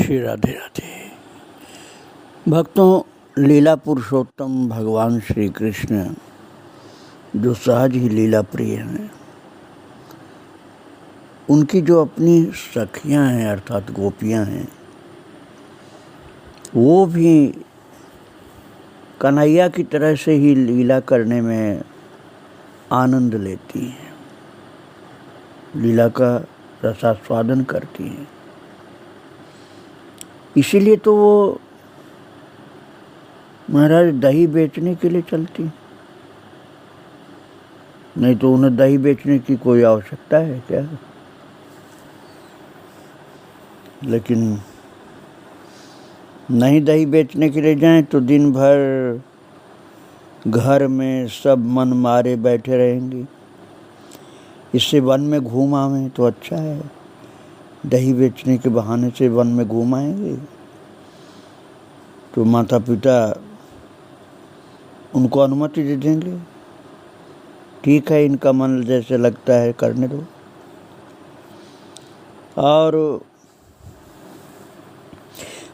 श्री राधे राधे। भक्तों, लीला पुरुषोत्तम भगवान श्री कृष्ण जो सहज ही लीला प्रिय हैं, उनकी जो अपनी सखियां हैं अर्थात गोपियां हैं, वो भी कन्हैया की तरह से ही लीला करने में आनंद लेती हैं, लीला का रसास्वादन करती हैं। इसीलिए तो वो महाराज दही बेचने के लिए चलती, नहीं तो उन्हें दही बेचने की कोई आवश्यकता है क्या? लेकिन नहीं दही बेचने के लिए जाएं तो दिन भर घर में सब मन मारे बैठे रहेंगी। इससे वन में घूम आवें तो अच्छा है, दही बेचने के बहाने से वन में घूम आएंगे तो माता पिता उनको अनुमति दे देंगे, ठीक है इनका मन जैसे लगता है करने दो। और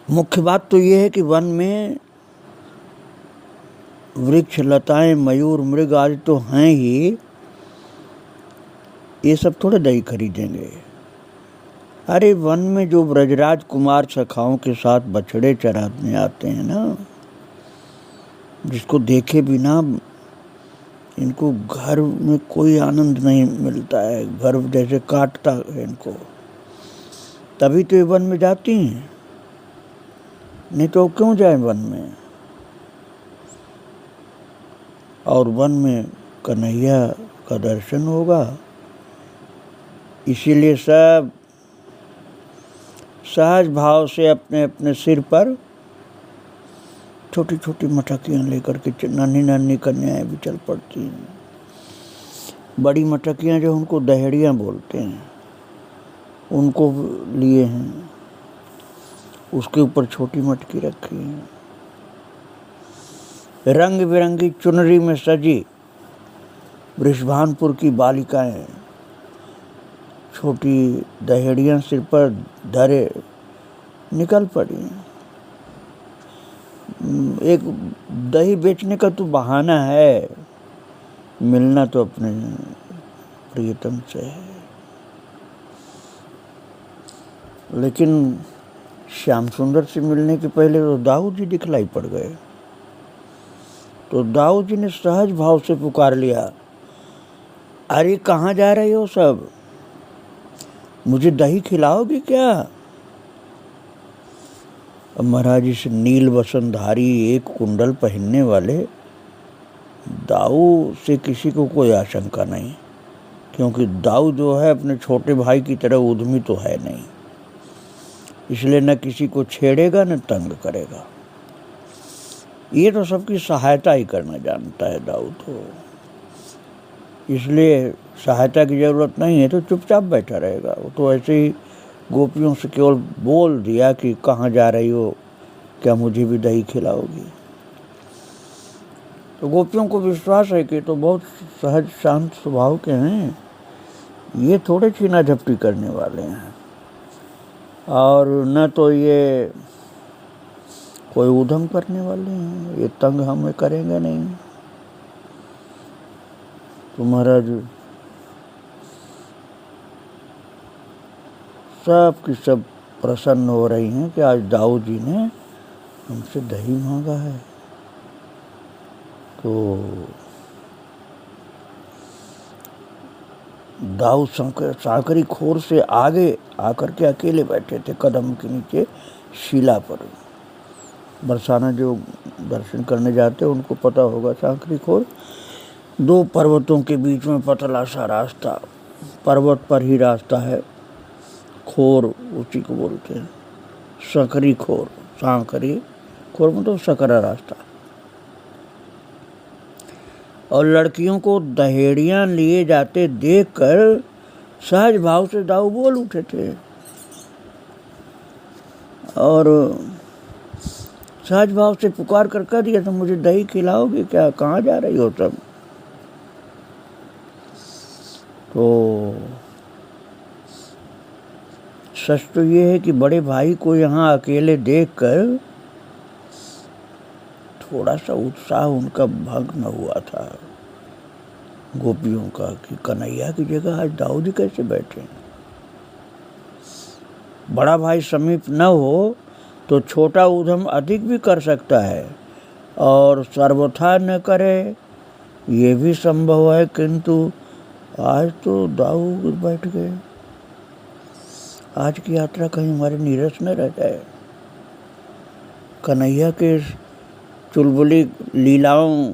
मुख्य बात तो ये है कि वन में वृक्ष लताएं मयूर मृग आदि तो हैं ही, ये सब थोड़े दही खरीदेंगे। अरे वन में जो ब्रजराज कुमार सखाओं के साथ बछड़े चराने आते हैं ना, जिसको देखे बिना इनको घर में कोई आनंद नहीं मिलता है, घर जैसे काटता है इनको, तभी तो ये वन में जाती हैं, नहीं तो क्यों जाए वन में। और वन में कन्हैया का दर्शन होगा, इसीलिए सब सहज भाव से अपने अपने सिर पर छोटी छोटी मटकियाँ लेकर के नन्ही नन्ही कन्याएं भी चल पड़ती हैं। बड़ी मटकियाँ जो उनको दहेड़ियाँ बोलते हैं, उनको लिए हैं, उसके ऊपर छोटी मटकी रखी है। रंग बिरंगी चुनरी में सजी बृषभानपुर की बालिकाएं छोटी दहेड़ियाँ सिर पर धरे निकल पड़ी। एक दही बेचने का तो बहाना है, मिलना तो अपने प्रियतम से है। लेकिन श्याम सुंदर से मिलने के पहले तो दाऊ जी दिखलाई पड़ गए, तो दाऊ जी ने सहज भाव से पुकार लिया, अरे कहाँ जा रही हो सब, मुझे दही खिलाओगे क्या? अब महाराज इस नील वसनधारी एक कुंडल पहनने वाले दाऊ से किसी को कोई आशंका नहीं, क्योंकि दाऊ जो है अपने छोटे भाई की तरह उद्यमी तो है नहीं, इसलिए न किसी को छेड़ेगा न तंग करेगा। ये तो सबकी सहायता ही करना जानता है दाऊ, तो इसलिए सहायता की ज़रूरत नहीं है, तो चुपचाप बैठा रहेगा। वो तो ऐसे ही गोपियों से केवल बोल दिया कि कहाँ जा रही हो, क्या मुझे भी दही खिलाओगी? तो गोपियों को विश्वास है कि तो बहुत सहज शांत स्वभाव के हैं, ये थोड़े छीना झपटी करने वाले हैं, और न तो ये कोई उधम करने वाले हैं, ये तंग हमें करेंगे नहीं। तो महाराज सब की सब प्रसन्न हो रही हैं कि आज दाऊ जी ने हमसे दही मांगा है। तो दाऊ सांकरी खोर से आगे आकर के अकेले बैठे थे कदम के नीचे शिला पर। बरसाना जो दर्शन करने जाते हैं उनको पता होगा, सांकरी खोर दो पर्वतों के बीच में पतला सा रास्ता, पर्वत पर ही रास्ता है, खोर उसी को बोलते हैं, सकरी खोर, सांकरी खोर मतलब सकरा रास्ता। और लड़कियों को दहेड़ियाँ लिए जाते देखकर सहज भाव से दाऊ बोल उठे थे, और सहज भाव से पुकार कर कह दिया था, मुझे दही खिलाओगे क्या, कहाँ जा रही हो सब? तो सच तो ये है कि बड़े भाई को यहाँ अकेले देखकर थोड़ा सा उत्साह उनका भंग न हुआ था गोपियों का कि कन्हैया की जगह आज दाऊ जी कैसे बैठे। बड़ा भाई समीप न हो तो छोटा उद्यम अधिक भी कर सकता है और सर्वथा न करे ये भी संभव है, किंतु आज तो दाऊ बैठ गए। आज की यात्रा कहीं हमारे नीरस न रह जाए। कन्हैया के चुलबुली लीलाओं,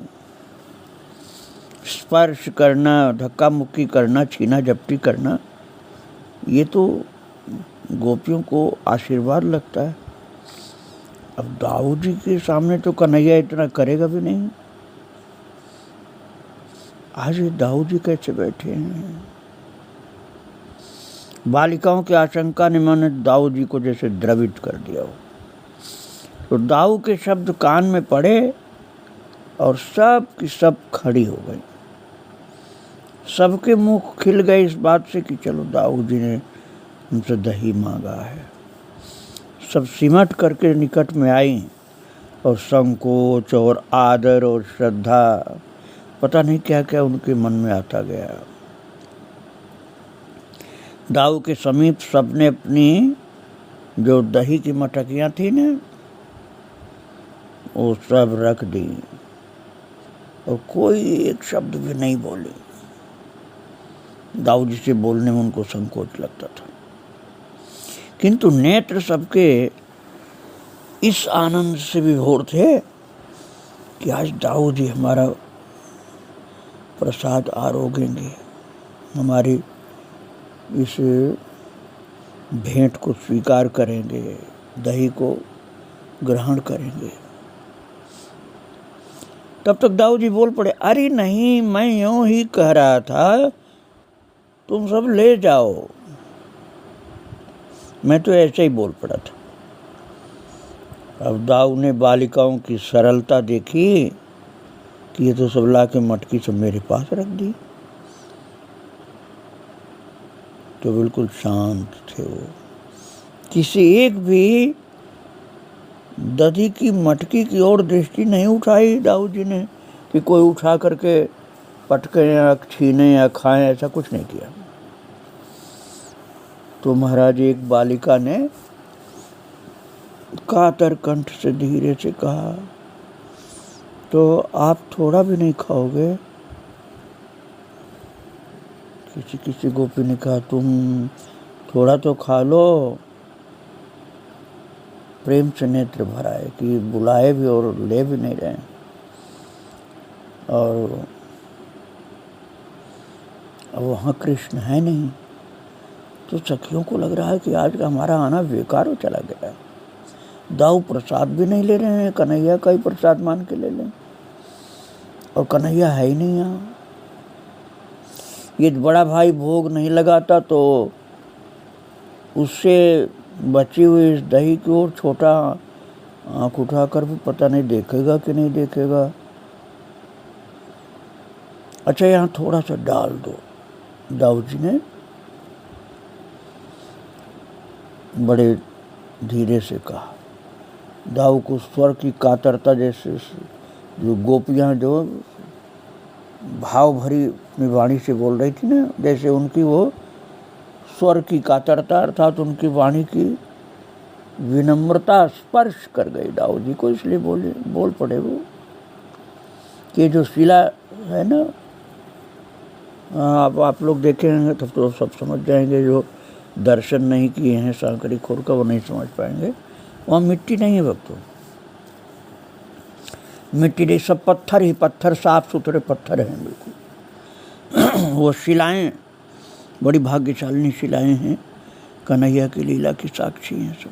स्पर्श करना, धक्का मुक्की करना, छीना झपटी करना, ये तो गोपियों को आशीर्वाद लगता है। अब दाऊ जी के सामने तो कन्हैया इतना करेगा भी नहीं। आज ये दाऊ जी कैसे बैठे हैं। बालिकाओं की आशंका ने माने दाऊ जी को जैसे द्रवित कर दिया हो। तो दाऊ के शब्द कान में पड़े और सब की सब खड़ी हो गई। सबके मुंह खिल गए इस बात से कि चलो दाऊ जी ने उनसे दही मांगा है। सब सिमट करके निकट में आई और संकोच और आदर और श्रद्धा, पता नहीं क्या क्या उनके मन में आता गया। दाऊ के समीप सबने अपनी जो दही की मटकियां थी ना, वो सब रख दी और कोई एक शब्द भी नहीं बोले। दाऊ जी से बोलने में उनको संकोच लगता था, किंतु नेत्र सबके इस आनंद से विभोर थे कि आज दाऊ जी हमारा प्रसाद आरोगेंगे, हमारी इस भेंट को स्वीकार करेंगे, दही को ग्रहण करेंगे। तब तक दाऊ जी बोल पड़े, अरे नहीं, मैं यूं ही कह रहा था, तुम सब ले जाओ। मैं तो ऐसे ही बोल पड़ा था। अब दाऊ ने बालिकाओं की सरलता देखी कि ये तो सब ला के मटकी सब मेरे पास रख दी। तो बिल्कुल शांत थे वो। किसी एक भी दधी की मटकी की ओर दृष्टि नहीं उठाई दाऊ जी ने कि कोई उठा करके पटके या छीने या खाएं, ऐसा कुछ नहीं किया। तो महाराज एक बालिका ने कातर कंठ से धीरे से कहा, तो आप थोड़ा भी नहीं खाओगे? किसी गोपी ने कहा, तुम थोड़ा तो खा लो। प्रेम से नेत्र भराए कि बुलाए भी और ले भी नहीं रहे। और अब वहाँ कृष्ण है नहीं, तो सखियों को लग रहा है कि आज का हमारा आना बेकार हो चला गया। दाऊ प्रसाद भी नहीं ले रहे हैं, कन्हैया का ही प्रसाद मान के ले लें, और कन्हैया है ही नहीं यहाँ। ये बड़ा भाई भोग नहीं लगाता तो उससे बची हुई इस दही की ओर छोटा आँख उठाकर भी पता नहीं देखेगा कि नहीं देखेगा। अच्छा, यहाँ थोड़ा सा डाल दो, दाऊ जी ने बड़े धीरे से कहा। दाऊ को स्वर की कातरता, जैसे जो गोपियाँ जो भाव भरी अपनी वाणी से बोल रही थी ना, जैसे उनकी वो स्वर की कातरता अर्थात उनकी वाणी की विनम्रता स्पर्श कर गई दाऊ जी को, इसलिए बोल पड़े वो कि जो शिला है ना, आप लोग देखेंगे तब तो सब समझ जाएंगे। जो दर्शन नहीं किए हैं सांकरी खोर का वो नहीं समझ पाएंगे। वहाँ मिट्टी नहीं है भक्तों, मिट्टी नहीं, सब पत्थर ही पत्थर, साफ सुथरे पत्थर हैं बिल्कुल। वो शिलाएं बड़ी भाग्यशालिनी शिलाएं हैं, कन्हैया की लीला की साक्षी हैं सब।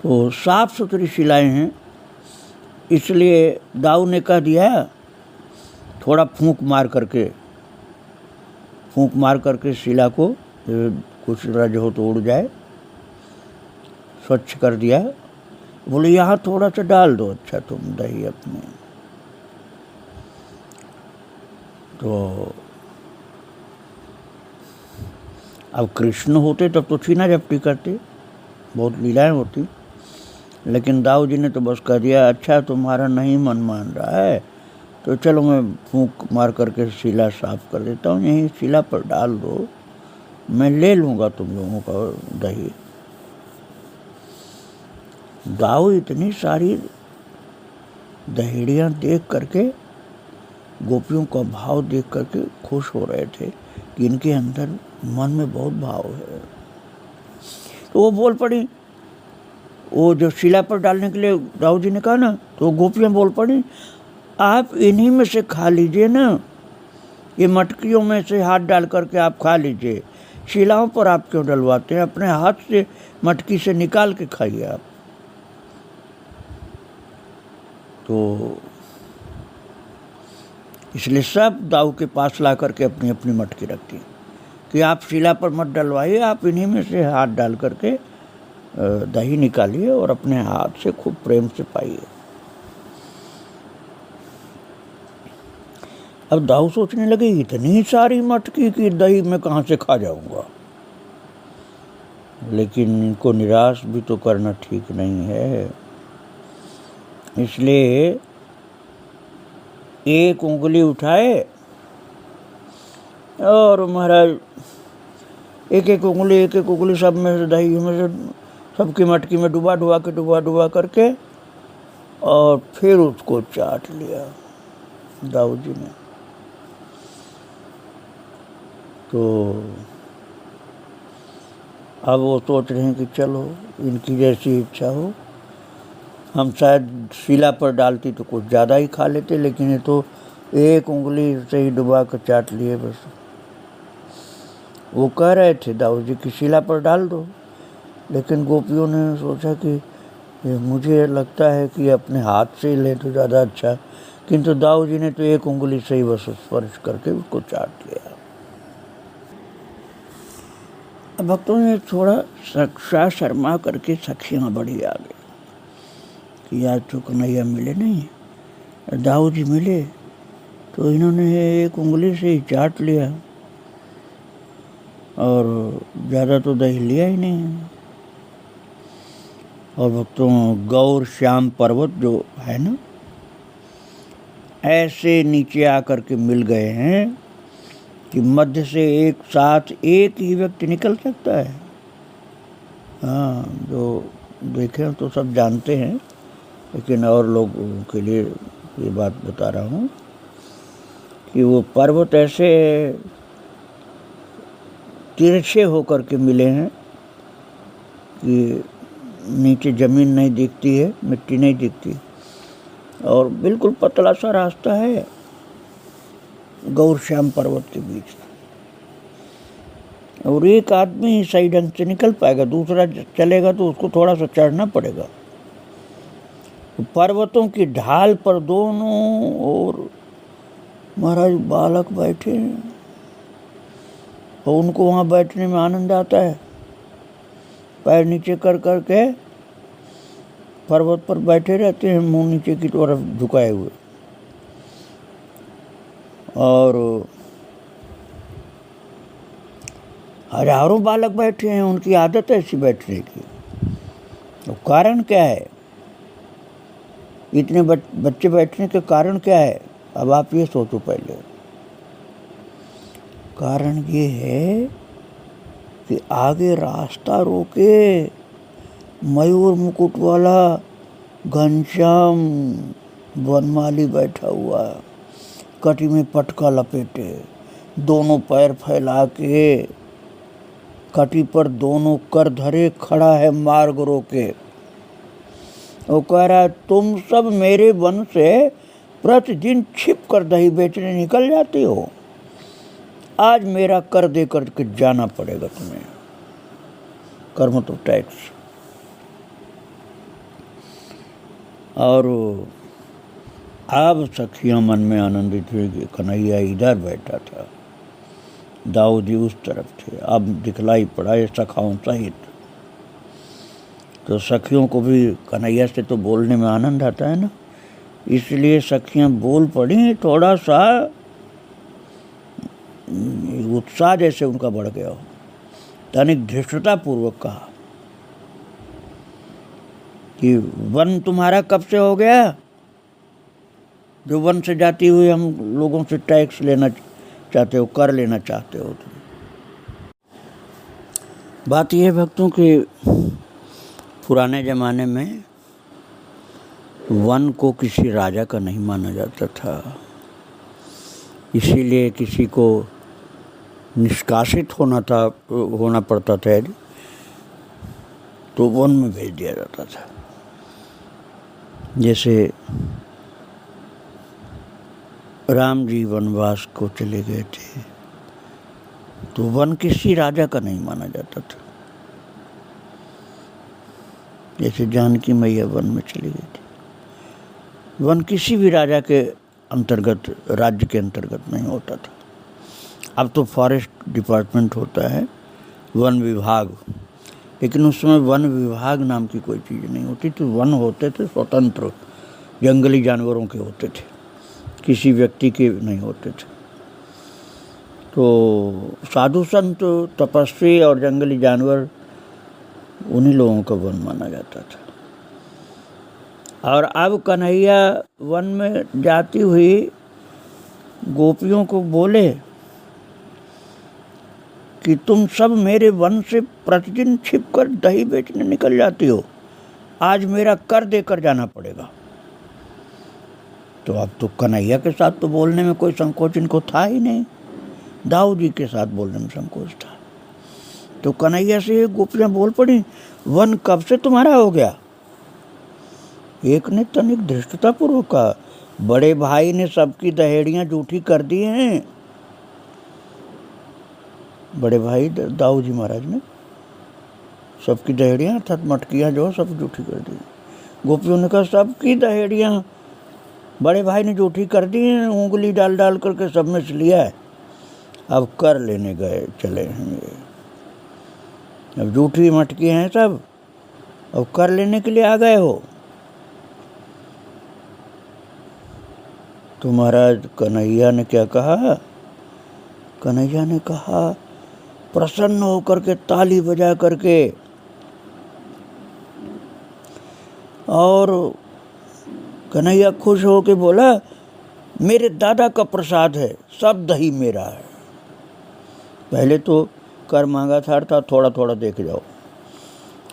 तो साफ सुथरी शिलाएं हैं, इसलिए दाऊ ने कह दिया, थोड़ा फूंक मार करके शिला को कुछ रज हो तो उड़ जाए, स्वच्छ कर दिया। बोले यहाँ थोड़ा सा डाल दो, अच्छा तुम दही अपने। तो अब कृष्ण होते तब तो छीना झपटी करते, बहुत लीलाएं होती, लेकिन दाऊ जी ने तो बस कह दिया अच्छा तुम्हारा नहीं मन मान रहा है तो चलो मैं फूंक मार करके शिला साफ कर देता हूँ, यहीं शिला पर डाल दो, मैं ले लूँगा तुम लोगों का दही। दाऊ इतनी सारी दहेड़ियाँ देख करके, गोपियों का भाव देख करके खुश हो रहे थे कि इनके अंदर मन में बहुत भाव है। तो वो बोल पड़ी, वो जो शिला पर डालने के लिए दाऊ जी ने कहा ना, तो गोपियाँ बोल पड़ी आप इन्हीं में से खा लीजिए ना, ये मटकियों में से हाथ डाल करके आप खा लीजिए, शिलाओं पर आप क्यों डलवाते हैं, अपने हाथ से मटकी से निकाल के खाइए आप। तो इसलिए सब दाऊ के पास ला करके अपनी अपनी मटकी रखती कि आप शिला पर मत डलवाइए, आप इन्हीं में से हाथ डाल करके दही निकालिए और अपने हाथ से खूब प्रेम से पाइए। अब दाऊ सोचने लगे इतनी सारी मटकी की दही मैं कहाँ से खा जाऊंगा, लेकिन इनको निराश भी तो करना ठीक नहीं है, इसलिए एक उंगली उठाए और महाराज एक एक उंगली सब में से दही में से सबकी मटकी में डुबा करके और फिर उसको चाट लिया दाऊ जी ने। तो अब वो सोच रहे हैं कि चलो इनकी जैसी इच्छा हो, हम शायद शिला पर डालती तो कुछ ज़्यादा ही खा लेते, लेकिन ये तो एक उंगली से ही डुबा कर चाट लिए बस। वो कह रहे थे दाऊ जी की शिला पर डाल दो, लेकिन गोपियों ने सोचा कि मुझे लगता है कि अपने हाथ से ही ले तो ज़्यादा अच्छा, किंतु दाऊ जी ने तो एक उंगली से ही बस स्पर्श करके उसको चाट लिया। अब भक्तों ने थोड़ा शर्मा करके सखियाँ बढ़ी आ गई कि आज तो कन्हैया मिले नहीं, दाऊ जी मिले तो इन्होंने एक उंगली से ही चाट लिया और ज़्यादा तो दही लिया ही नहीं। और भक्तों गौर श्याम पर्वत जो है ना, ऐसे नीचे आकर के मिल गए हैं कि मध्य से एक साथ एक ही व्यक्ति निकल सकता है। हाँ, जो देखें तो सब जानते हैं, लेकिन और लोगों के लिए ये बात बता रहा हूँ कि वो पर्वत ऐसे तिरछे होकर के मिले हैं कि नीचे ज़मीन नहीं दिखती है, मिट्टी नहीं दिखती, और बिल्कुल पतला सा रास्ता है गौर श्याम पर्वत के बीच, और एक आदमी ही सही ढंग से निकल पाएगा, दूसरा चलेगा तो उसको थोड़ा सा चढ़ना पड़ेगा। पर्वतों की ढाल पर दोनों ओर महाराज बालक बैठे हैं और उनको वहाँ बैठने में आनंद आता है, पैर नीचे कर करके पर्वत पर बैठे रहते हैं, मुंह नीचे की तरफ झुकाए हुए, और हजारों बालक बैठे हैं, उनकी आदत है ऐसी बैठने की। तो कारण क्या है, इतने बच्चे बैठने के कारण क्या है, अब आप ये सोचो पहले। कारण ये है कि आगे रास्ता रोके मयूर मुकुट वाला घनश्याम वनमाली बैठा हुआ, कटी में पटका लपेटे, दोनों पैर फैला के कटी पर दोनों कर धरे खड़ा है मार्ग रोके। वो कह रहा है तुम सब मेरे वन से प्रतिदिन छिप कर दही बेचने निकल जाते हो, आज मेरा कर दे करके जाना पड़ेगा तुम्हें, कर मतलब टैक्स। और अब सखियाँ मन में आनंदित हुई कि कन्हैया इधर बैठा था, दाऊ जी उस तरफ थे, अब दिखलाई पड़ा ये सखाओं सहित। तो सखियों को भी कन्हैया से तो बोलने में आनंद आता है ना, इसलिए सखियाँ बोल पड़ी, थोड़ा सा उत्साह जैसे उनका बढ़ गया हो। तनिक धृष्टता पूर्वक कहा कि वन तुम्हारा कब से हो गया, जो वन से जाती हुई हम लोगों से टैक्स लेना चाहते हो, कर लेना चाहते हो तुम। बात यह है भक्तों कि पुराने ज़माने में वन को किसी राजा का नहीं माना जाता था, इसीलिए किसी को निष्कासित होना पड़ता था तो वन में भेज दिया जाता था। जैसे राम जी वनवास को चले गए थे तो वन किसी राजा का नहीं माना जाता था। जैसे जानकी मैया वन में चली गई थी, वन किसी भी राजा के अंतर्गत, राज्य के अंतर्गत नहीं होता था। अब तो फॉरेस्ट डिपार्टमेंट होता है, वन विभाग, लेकिन उस समय वन विभाग नाम की कोई चीज़ नहीं होती थी। वन होते थे स्वतंत्र, जंगली जानवरों के होते थे, किसी व्यक्ति के नहीं होते थे। तो साधु संत, तपस्वी और जंगली जानवर, उन्हीं लोगों का वन माना जाता था। और अब कन्हैया वन में जाती हुई गोपियों को बोले कि तुम सब मेरे वन से प्रतिदिन छिपकर दही बेचने निकल जाती हो, आज मेरा कर देकर जाना पड़ेगा। तो अब तो कन्हैया के साथ तो बोलने में कोई संकोच इनको था ही नहीं, दाऊ जी के साथ बोलने में संकोच था। तो कन्हैया से गोपियाँ बोल पड़ी, वन कब से तुम्हारा हो गया? एक ने तनिक धृष्टतापूर्वक कहा, बड़े भाई ने सबकी दहेड़ियाँ जूठी कर दी हैं। बड़े भाई दाऊ जी महाराज ने सबकी दहेड़ियाँ अर्थात मटकियाँ जो सब जूठी कर दी। गोपियों ने कहा, सबकी दहेड़ियाँ बड़े भाई ने जूठी कर दी हैं, उंगली डाल डाल करके सब में से लिया है, अब कर लेने गए चले हैं ये। अब जूठी मटकी हैं सब, अब कर लेने के लिए आ गए हो। तो महाराज कन्हैया ने क्या कहा? कन्हैया ने कहा, प्रसन्न होकर के ताली बजा करके और कन्हैया खुश हो के बोला, मेरे दादा का प्रसाद है, सब दही मेरा है। पहले तो कर मांगा था थोड़ा थोड़ा देख जाओ।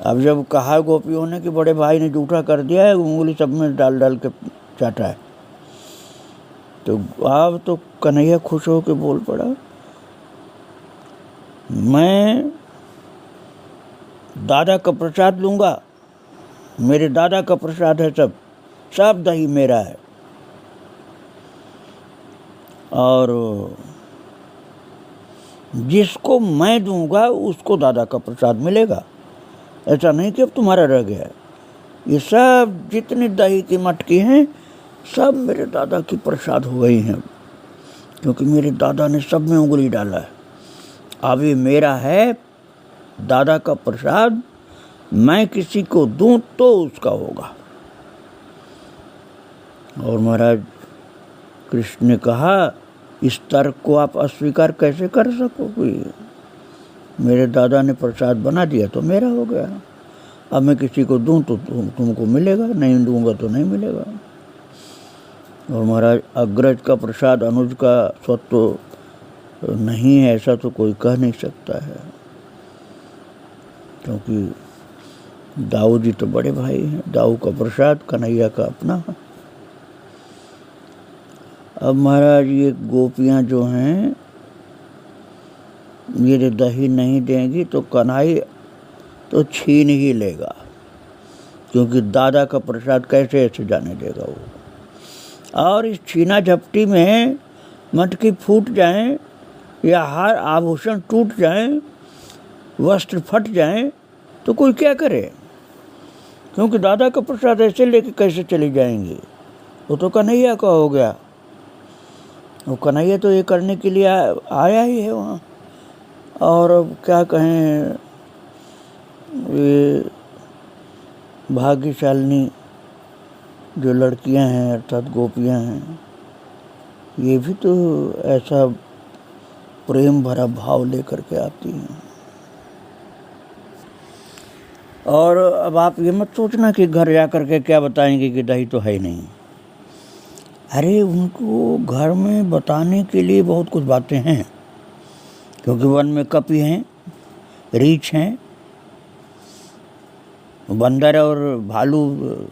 अब जब कहा गोपियों ने कि बड़े भाई ने जूठा कर दिया है, उंगली सब में डाल डाल के चाटा है, तो अब तो कन्हैया खुश हो के बोल पड़ा, मैं दादा का प्रसाद लूँगा, मेरे दादा का प्रसाद है, सब दही मेरा है। और जिसको मैं दूंगा उसको दादा का प्रसाद मिलेगा, ऐसा नहीं कि अब तुम्हारा रह गया है। ये सब जितनी दही की मटकी हैं सब मेरे दादा की प्रसाद हो गई हैं, क्योंकि मेरे दादा ने सब में उंगली डाला है। अब ये मेरा है दादा का प्रसाद, मैं किसी को दूं तो उसका होगा। और महाराज कृष्ण ने कहा, इस तर्क को आप अस्वीकार कैसे कर सकोगे? मेरे दादा ने प्रसाद बना दिया तो मेरा हो गया, अब मैं किसी को दूं तो तुमको मिलेगा, नहीं दूंगा तो नहीं मिलेगा। और महाराज अग्रज का प्रसाद अनुज का स्वत्व नहीं है, ऐसा तो कोई कह नहीं सकता है, क्योंकि दाऊ जी तो बड़े भाई हैं, दाऊ का प्रसाद कन्हैया का अपना है। अब महाराज ये गोपियाँ जो हैं ये दही नहीं देंगी तो कन्हैया तो छीन ही लेगा, क्योंकि दादा का प्रसाद कैसे ऐसे जाने देगा वो। और इस छीना झपटी में मटकी फूट जाए या हार आभूषण टूट जाए, वस्त्र फट जाए तो कोई क्या करे, क्योंकि दादा का प्रसाद ऐसे लेके कैसे चली जाएंगी? वो तो कन्हैया का हो गया, वो कन्हैया तो ये करने के लिए आया ही है वहाँ। और अब क्या कहें, ये भाग्यशालिनी जो लड़कियां हैं अर्थात गोपियां हैं, ये भी तो ऐसा प्रेम भरा भाव लेकर के आती हैं। और अब आप ये मत सोचना कि घर जा कर के क्या बताएंगे कि दही तो है ही नहीं। अरे उनको घर में बताने के लिए बहुत कुछ बातें हैं, क्योंकि वन में कपी हैं, रीछ हैं, बंदर और भालू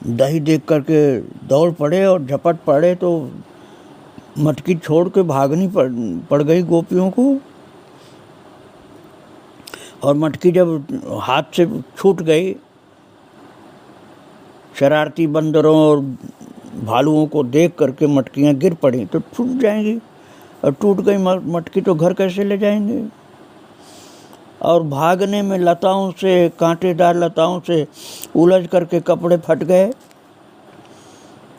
दही देख करके दौड़ पड़े और झपट पड़े तो मटकी छोड़ के भागनी पड़ गई गोपियों को। और मटकी जब हाथ से छूट गई, शरारती बंदरों और भालुओं को देख करके मटकियां गिर पड़ी तो छूट जाएंगी, और टूट गई मटकी तो घर कैसे ले जाएंगे। और भागने में लताओं से, कांटेदार लताओं से उलझ करके कपड़े फट गए,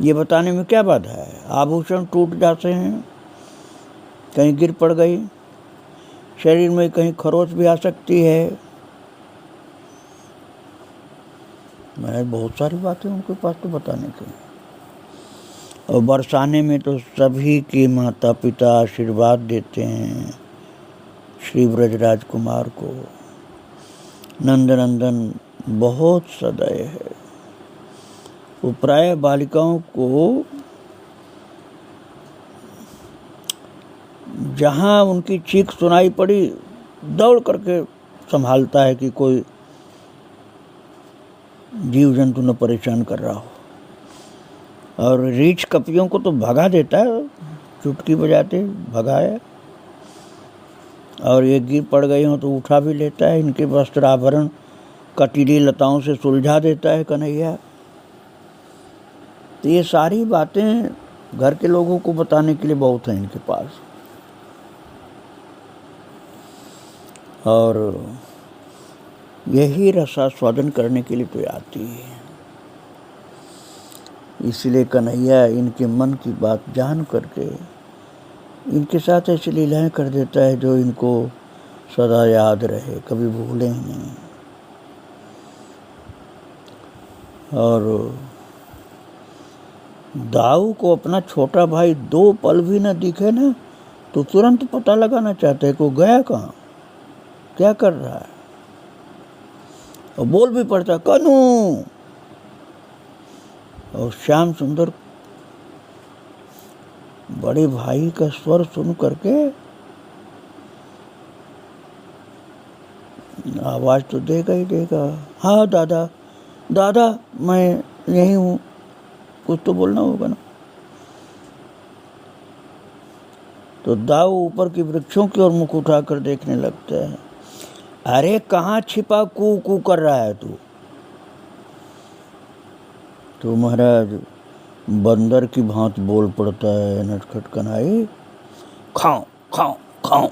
ये बताने में क्या बाधा है। आभूषण टूट जाते हैं, कहीं गिर पड़ गई, शरीर में कहीं खरोच भी आ सकती है। मैं बहुत सारी बातें उनके पास तो बताने की। और बरसाने में तो सभी के माता पिता आशीर्वाद देते हैं श्री ब्रजराज कुमार को। नंदनंदन बहुत सदय है, वो प्राय बालिकाओं को जहाँ उनकी चीख सुनाई पड़ी दौड़ करके संभालता है कि कोई जीव जंतु न परेशान कर रहा हो। और रीछ कपियों को तो भगा देता है, चुटकी बजाते भगाया। और ये गिर पड़ गई हो तो उठा भी लेता है, इनके वस्त्र आभरण कटीली लताओं से सुलझा देता है कन्हैया। तो ये सारी बातें घर के लोगों को बताने के लिए बहुत हैं इनके पास। और यही रसास्वादन करने के लिए तो आती है। इसलिए कन्हैया इनके मन की बात जान करके इनके साथ ऐसी लीलाएं कर देता है जो इनको सदा याद रहे, कभी भूले ही नहीं। और दाऊ को अपना छोटा भाई 2 पल भी न दिखे ना तो तुरंत पता लगाना चाहते हैं कि वो गया कहाँ, क्या कर रहा है। और बोल भी पड़ता कनू। और श्याम सुंदर बड़े भाई का स्वर सुन करके आवाज तो देगा ही देगा, हाँ दादा दादा मैं यही हूँ, कुछ तो बोलना होगा ना। तो दाऊ ऊपर की वृक्षों की ओर मुख उठाकर देखने लगता है। अरे कहाँ छिपा कू कू कर रहा है तू। तो महाराज बंदर की भांति बोल पड़ता है नटखट कन्हई, खाओ खाओ खाओ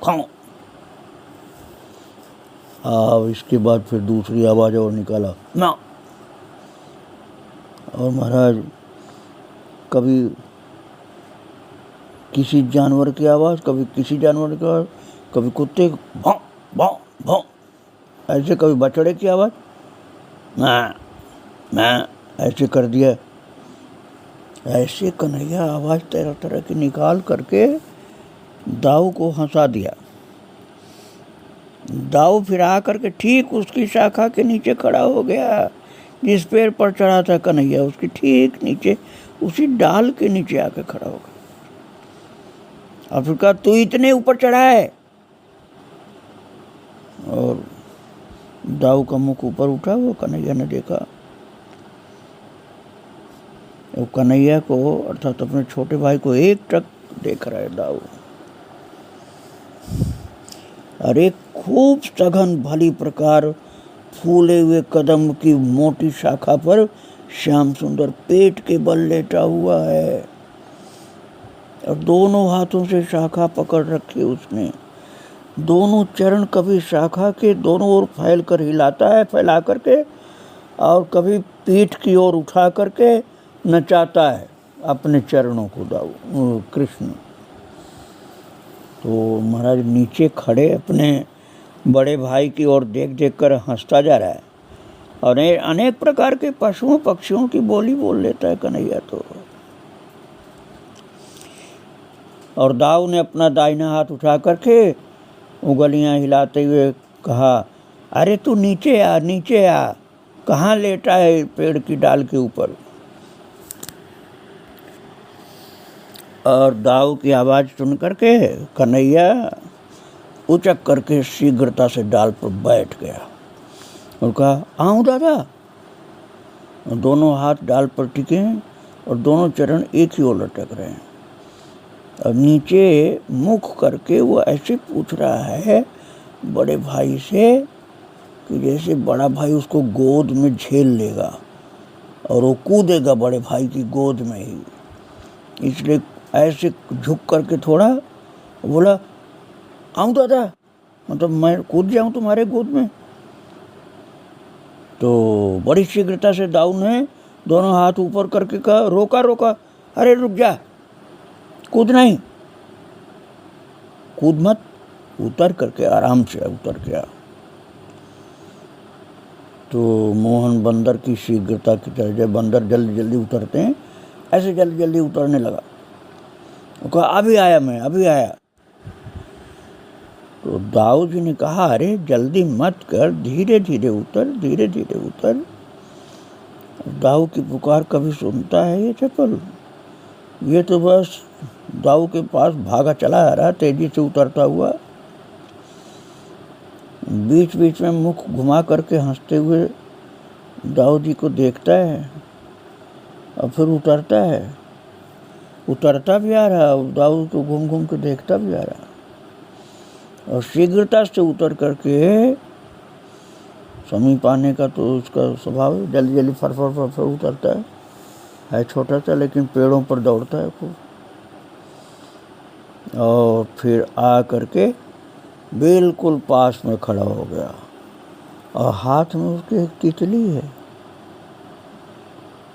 खाओ। अब इसके बाद फिर दूसरी आवाज और निकाला ना। और महाराज कभी किसी जानवर की आवाज, कभी किसी जानवर की आवाज, कभी कुत्ते भौं भौं भौं ऐसे, कभी बछड़े की आवाज मैं ऐसे कर दिया। ऐसे कन्हैया आवाज तरह तरह की निकाल करके दाऊ को हंसा दिया। दाऊ फिर आकर के ठीक उसकी शाखा के नीचे खड़ा हो गया, जिस पेड़ पर चढ़ा था कन्हैया उसके ठीक नीचे, उसी डाल के नीचे आकर खड़ा हो गया। अब फिर कहा तू इतने ऊपर चढ़ा है। और दाऊ का मुख ऊपर उठा, वो कन्हैया ने देखा। वो कन्हैया को अर्थात अपने छोटे भाई को एक टक देख रहा है दाऊ। अरे खूब सघन भली प्रकार फूले हुए कदम की मोटी शाखा पर श्याम सुंदर पेट के बल लेटा हुआ है और दोनों हाथों से शाखा पकड़ रखी उसने। दोनों चरण कभी शाखा के दोनों ओर फैल कर हिलाता है, फैला करके, और कभी पीठ की ओर उठा करके नचाता है अपने चरणों को दाऊ कृष्ण। तो महाराज नीचे खड़े अपने बड़े भाई की ओर देख देख कर हंसता जा रहा है और अनेक प्रकार के पशुओं पक्षियों की बोली बोल लेता है कन्हैया तो। और दाऊ ने अपना दाहिना हाथ उठा करके उंगलियां हिलाते हुए कहा, अरे तू नीचे आ, नीचे आ, कहाँ लेटा है पेड़ की डाल के ऊपर। और दाऊ की आवाज़ सुन करके कन्हैया उचक करके शीघ्रता से डाल पर बैठ गया और कहा, आऊँ दादा। और दोनों हाथ डाल पर टिके हैं और दोनों चरण एक ही ओर लटक रहे हैं। और नीचे मुख करके वो ऐसे पूछ रहा है बड़े भाई से कि जैसे बड़ा भाई उसको गोद में झेल लेगा और वो कूदेगा बड़े भाई की गोद में ही। इसलिए ऐसे झुक करके थोड़ा बोला, आऊँ दादा, मतलब मैं कूद जाऊँ तुम्हारे गोद में। तो बड़ी शीघ्रता से दाऊ ने दोनों हाथ ऊपर करके कहा, रोका रोका, अरे रुक जा, कूद नहीं, कूद मत, उतर करके आराम से उतर के आ। तो मोहन बंदर की शीघ्रता की तरह, जब बंदर जल्दी जल्दी उतरते हैं ऐसे जल्दी जल्दी उतरने लगा। वो कहा, अभी आया मैं, अभी आया। तो दाऊ जी ने कहा, अरे जल्दी मत कर, धीरे धीरे उतर, धीरे धीरे उतर। दाऊ की पुकार कभी सुनता है ये चपल? ये तो बस दाऊ के पास भागा चला आ रहा तेजी से उतरता हुआ। बीच बीच में मुख घुमा करके हंसते हुए दाऊ जी को देखता है और फिर उतरता है, उतरता भी आ रहा और दाऊ को घूम घूम के देखता भी आ रहा। और शीघ्रता से उतर करके समीप आने का तो उसका स्वभाव है, जल्दी जल्दी फर फर फर उतरता है छोटा सा लेकिन पेड़ों पर दौड़ता है खूब। और फिर आ करके बिल्कुल पास में खड़ा हो गया और हाथ में उसके एक तितली है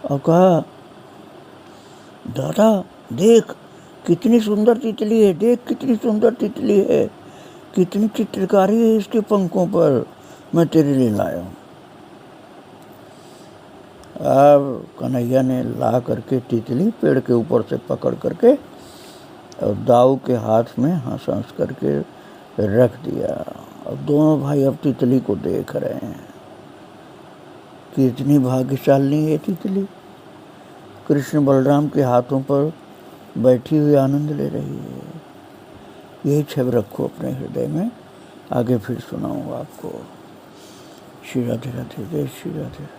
और कहा, दादा देख कितनी सुंदर तितली है, देख कितनी सुंदर तितली है, कितनी चित्रकारी है इसके पंखों पर, मैं तेरे लिए लाया हूँ। अब कन्हैया ने ला करके तितली पेड़ के ऊपर से पकड़ करके और दाऊ के हाथ में हंस हंस करके रख दिया। और दोनों भाई अब तितली को देख रहे हैं, कितनी भाग्यशाली है तितली, कृष्ण बलराम के हाथों पर बैठी हुई आनंद ले रही है। यही छवि रखो अपने हृदय में, आगे फिर सुनाऊंगा आपको। श्री राधे राधे, जय श्री राधे।